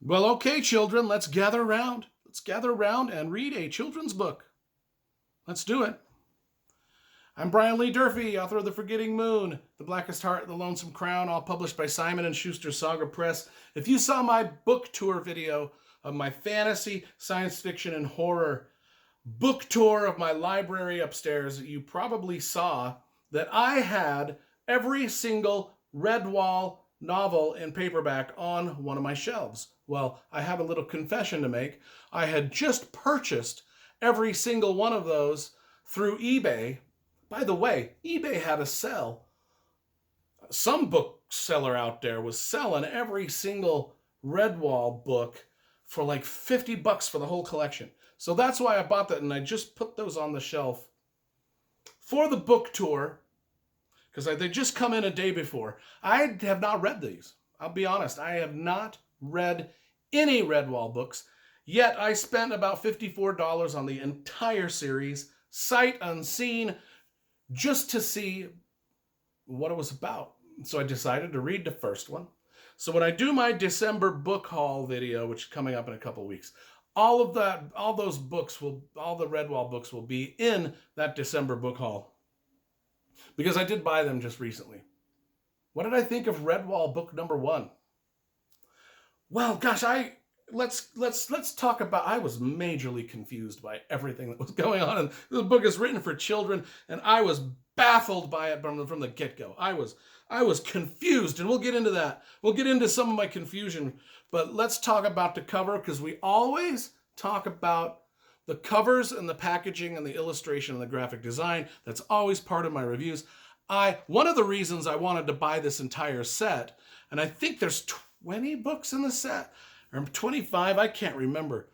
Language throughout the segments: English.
Well, okay, children, let's gather around. Let's gather around and read a children's book. Let's do it. I'm Brian Lee Durfee, author of The Forgetting Moon, The Blackest Heart, The Lonesome Crown, all published by Simon & Schuster Saga Press. If you saw my book tour video of my fantasy, science fiction, and horror book tour of my library upstairs, you probably saw that I had every single Redwall novel in paperback on one of my shelves. Well, I have a little confession to make. I had just purchased every single one of those through eBay. By the way, eBay had a sell. Some bookseller out there was selling every single Redwall book for like $50 for the whole collection. So that's why I bought that, and I just put those on the shelf for the book tour because they just come in a day before. I have not read these. I'll be honest. I have not read any Redwall books, yet I spent about $54 on the entire series, sight unseen, just to see what it was about. So I decided to read the first one. So when I do my December book haul video, which is coming up in a couple weeks, all the Redwall books will be in that December book haul. Because I did buy them just recently. What did I think of Redwall book number 1? Well, gosh, let's talk about. I was majorly confused by everything that was going on. And the book is written for children, and I was baffled by it from the get-go. I was confused, and we'll get into that. We'll get into some of my confusion, but let's talk about the cover, because we always talk about the covers and the packaging and the illustration and the graphic design. That's always part of my reviews. One of the reasons I wanted to buy this entire set, and I think there's 20 books in the set, or 25, I can't remember,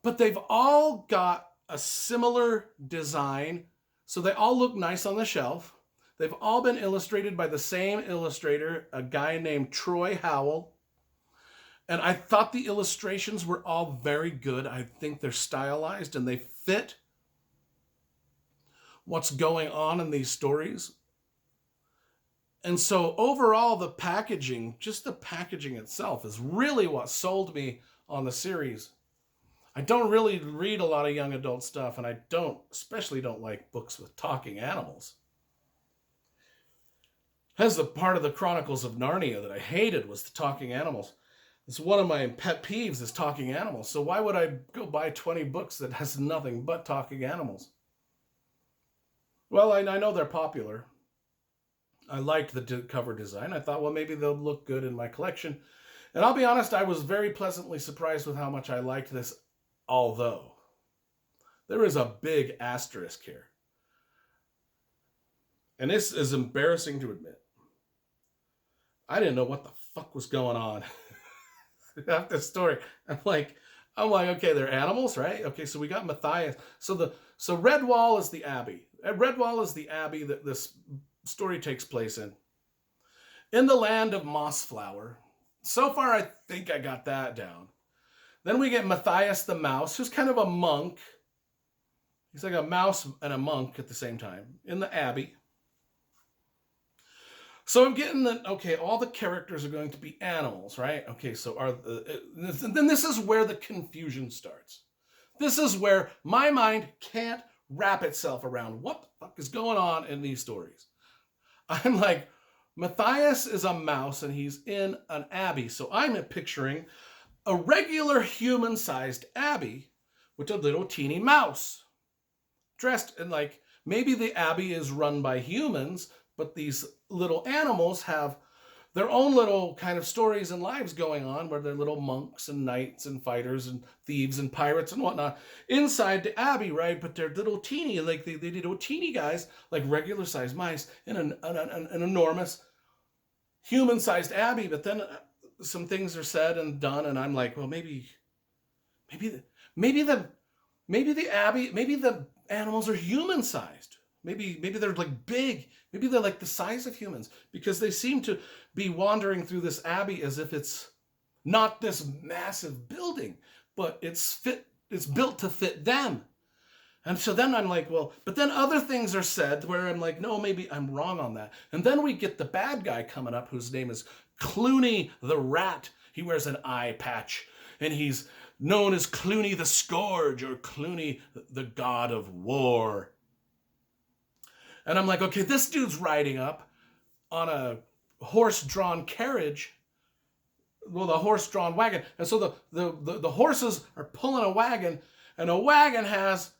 but they've all got a similar design, so they all look nice on the shelf. They've all been illustrated by the same illustrator, a guy named Troy Howell. And I thought the illustrations were all very good. I think they're stylized and they fit what's going on in these stories. And so overall, the packaging, just the packaging itself, is really what sold me on the series. I don't really read a lot of young adult stuff, and I especially don't like books with talking animals. That's the part of the Chronicles of Narnia that I hated, was the talking animals. It's one of my pet peeves, is talking animals. So why would I go buy 20 books that has nothing but talking animals? Well, I know they're popular. I liked the cover design. I thought, well, maybe they'll look good in my collection. And I'll be honest, I was very pleasantly surprised with how much I liked this, although there is a big asterisk here. And this is embarrassing to admit. I didn't know what the fuck was going on. After the story, I'm like, okay, they're animals, right? Okay, so we got Matthias. So Redwall is the abbey. Redwall is the abbey that this story takes place in the land of Mossflower. So far, I think I got that down. Then we get Matthias the mouse, who's kind of a monk. He's like a mouse and a monk at the same time in the abbey. So I'm getting that, okay, all the characters are going to be animals, right? Okay, so then this is where the confusion starts. This is where my mind can't wrap itself around what the fuck is going on in these stories. I'm like, Matthias is a mouse and he's in an abbey. So I'm picturing a regular human-sized abbey with a little teeny mouse. Dressed in, like, maybe the abbey is run by humans, but these little animals have their own little kind of stories and lives going on, where they're little monks and knights and fighters and thieves and pirates and whatnot inside the abbey, right? But they're little teeny, like they little teeny guys, like regular sized mice in an enormous human sized abbey. But then some things are said and done, and I'm like, well, maybe the abbey, maybe the animals are human sized. Maybe they're like big. Maybe they're like the size of humans, because they seem to be wandering through this abbey as if it's not this massive building, but it's built to fit them. And so then I'm like, well, but then other things are said where I'm like, no, maybe I'm wrong on that. And then we get the bad guy coming up, whose name is Clooney the Rat. He wears an eye patch. and he's known as Clooney the Scourge, or Clooney the God of War. And I'm like, okay, this dude's riding up on a horse-drawn carriage, well, a horse-drawn wagon. And so the horses are pulling a wagon, and a wagon has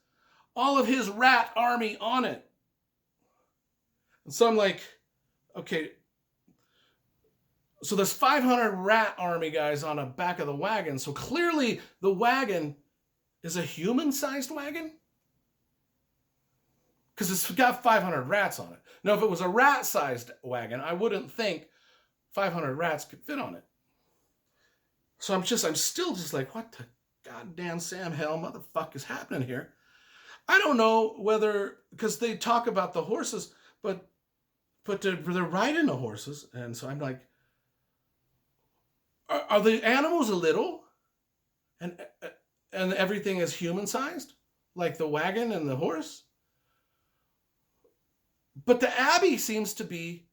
all of his rat army on it. And so I'm like, okay, so there's 500 rat army guys on the back of the wagon. So clearly the wagon is a human-sized wagon, because it's got 500 rats on it. Now, if it was a rat-sized wagon, I wouldn't think 500 rats could fit on it. So I'm still just like, what the goddamn Sam hell motherfucker is happening here? I don't know whether, because they talk about the horses, but they're riding the horses, and so I'm like, are the animals little, and everything is human-sized, like the wagon and the horse? But the abbey seems to be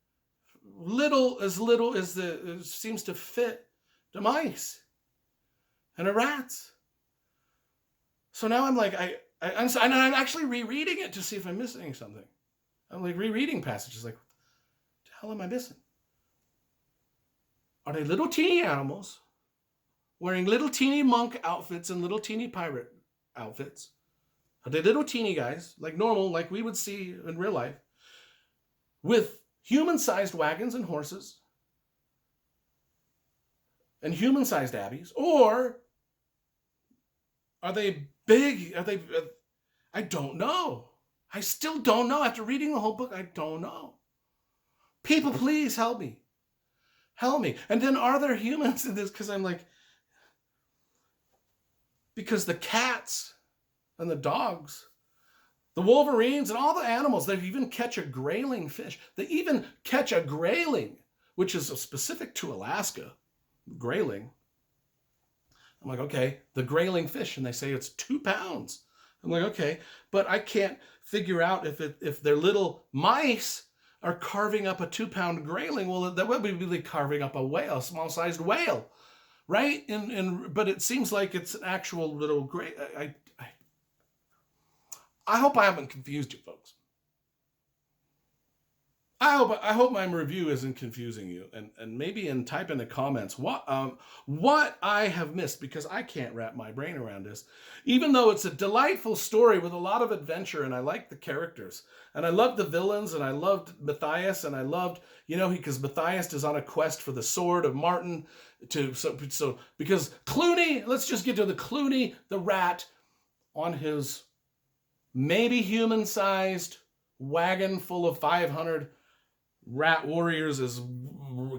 little as it seems to fit the mice and the rats. So now I'm like, I'm actually rereading it to see if I'm missing something. I'm like rereading passages, like, what the hell am I missing? Are they little teeny animals wearing little teeny monk outfits and little teeny pirate outfits? Are they little teeny guys, like normal, like we would see in real life, with human-sized wagons and horses and human-sized abbeys? Or are they big? I don't know. I still don't know. After reading the whole book, I don't know. People, please help me. Help me. And then are there humans in this? Because I'm like, because the cats and the dogs, the wolverines and all the animals, they even catch a grayling fish. They even catch a grayling, which is specific to Alaska. Grayling. I'm like, okay, the grayling fish, and they say it's 2 pounds. I'm like, okay, but I can't figure out if their little mice are carving up a 2-pound grayling. Well, that would be really carving up a whale, a small-sized whale, right? But it seems like it's an actual little gray. I hope I haven't confused you, folks. I hope my review isn't confusing you, and maybe type in the comments what I have missed, because I can't wrap my brain around this. Even though it's a delightful story with a lot of adventure, and I like the characters, and I loved the villains, and I loved Matthias, and I loved, because Matthias is on a quest for the sword of Martin so because Clooney, let's just get to the Clooney the rat on his maybe human-sized wagon full of 500 rat warriors is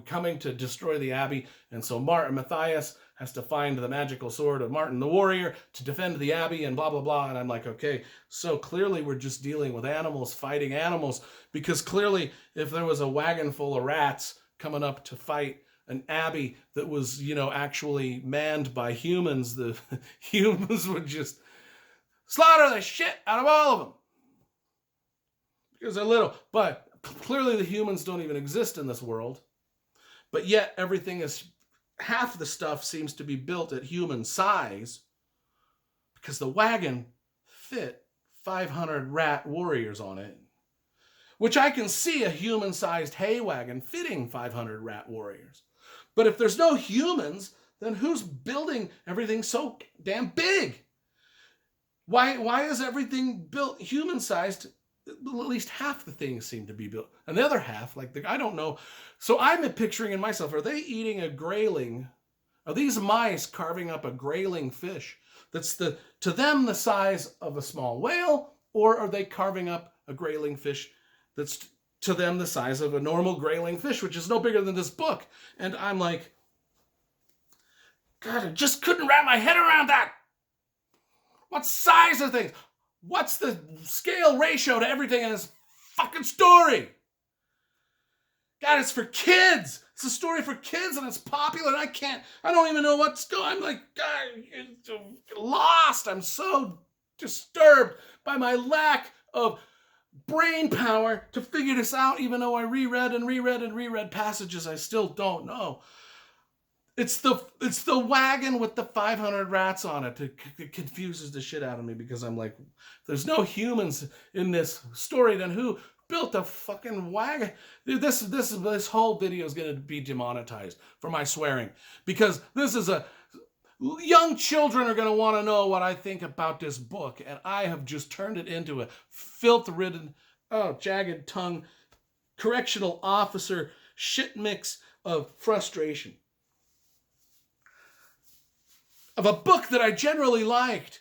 coming to destroy the abbey, and so Matthias has to find the magical sword of Martin the warrior to defend the abbey, and blah blah blah. And I'm like, okay, so clearly we're just dealing with animals fighting animals, because clearly if there was a wagon full of rats coming up to fight an abbey that was actually manned by humans, the humans would just slaughter the shit out of all of them because they're little. But clearly the humans don't even exist in this world, but yet everything is, half the stuff seems to be built at human size, because the wagon fit 500 rat warriors on it, which I can see a human-sized hay wagon fitting 500 rat warriors. But if there's no humans, then who's building everything so damn big? Why is everything built human-sized? At least half the things seem to be built. And the other half, I don't know. So I'm picturing in myself, are they eating a grayling? Are these mice carving up a grayling fish that's to them the size of a small whale? Or are they carving up a grayling fish that's to them the size of a normal grayling fish, which is no bigger than this book? And I'm like, God, I just couldn't wrap my head around that. What size are things? What's the scale ratio to everything in this fucking story? God, it's for kids. It's a story for kids, and it's popular, and I don't even know what's going on. I'm like, God, lost. I'm so disturbed by my lack of brain power to figure this out, even though I reread passages I still don't know. It's the wagon with the 500 rats on it. It confuses the shit out of me because I'm like, there's no humans in this story. Then who built a fucking wagon? Dude, this whole video is gonna be demonetized for my swearing because this is a young children are gonna want to know what I think about this book, and I have just turned it into a filth-ridden, jagged tongue, correctional officer shit mix of frustration. Of a book that I generally liked.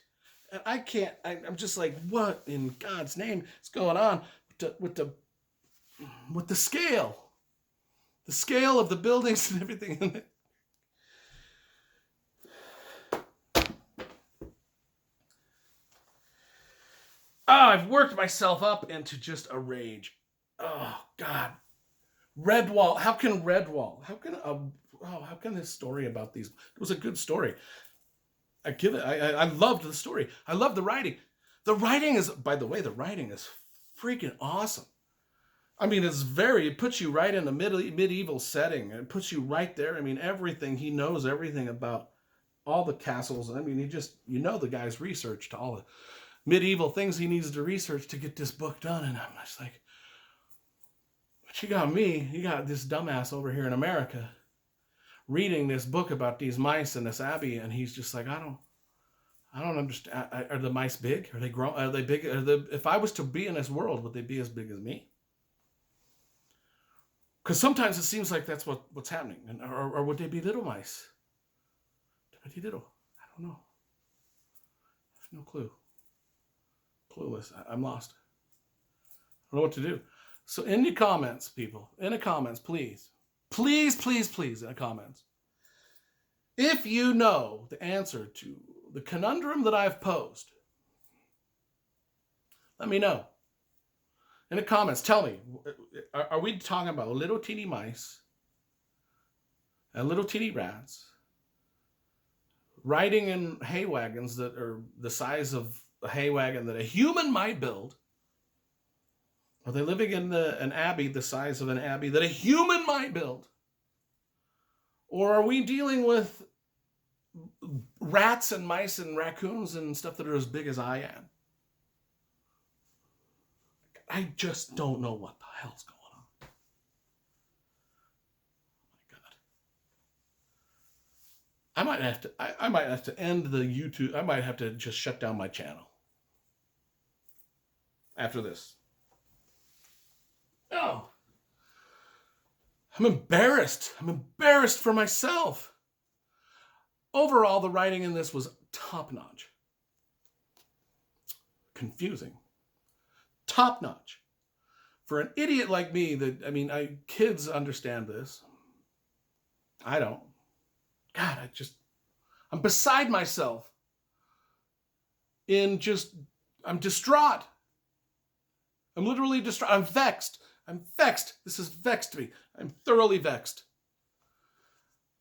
And I can't, I'm just like, what in God's name is going on with the scale? The scale of the buildings and everything in it. I've worked myself up into just a rage. Oh, God. Redwall. How can this story about these? It was a good story. I give it. I loved the story. I love the writing. The writing is, by the way, freaking awesome. I mean, it puts you right in the medieval setting. It puts you right there. I mean, everything. He knows everything about all the castles. I mean, the guy's researched all the medieval things he needs to research to get this book done. And I'm just like, but you got this dumbass over here in America reading this book about these mice in this abbey, and he's just like, I don't understand. Are the mice big? Are they grown? Are they big? If I was to be in this world, would they be as big as me? Because sometimes it seems like that's what's happening, or would they be little mice? Little. I don't know. I have no clue. Clueless. I'm lost. I don't know what to do. So in the comments, people, please. Please, please, please, in the comments, if you know the answer to the conundrum that I've posed, let me know. In the comments, tell me, are we talking about little teeny mice and little teeny rats riding in hay wagons that are the size of a hay wagon that a human might build? Are they living in an abbey the size of an abbey that a human might build? Or are we dealing with rats and mice and raccoons and stuff that are as big as I am? I just don't know what the hell's going on. Oh my God. I might have to end the YouTube. I might have to just shut down my channel after this. Oh, I'm embarrassed. I'm embarrassed for myself. Overall, the writing in this was top-notch. Confusing. Top-notch. For an idiot like me, kids understand this. I don't. God, I'm beside myself. I'm distraught. I'm literally distraught. I'm vexed. This has vexed me. I'm thoroughly vexed.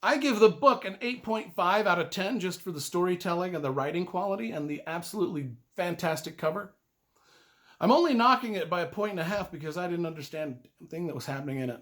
I give the book an 8.5 out of 10 just for the storytelling and the writing quality and the absolutely fantastic cover. I'm only knocking it by 1.5 because I didn't understand the thing that was happening in it.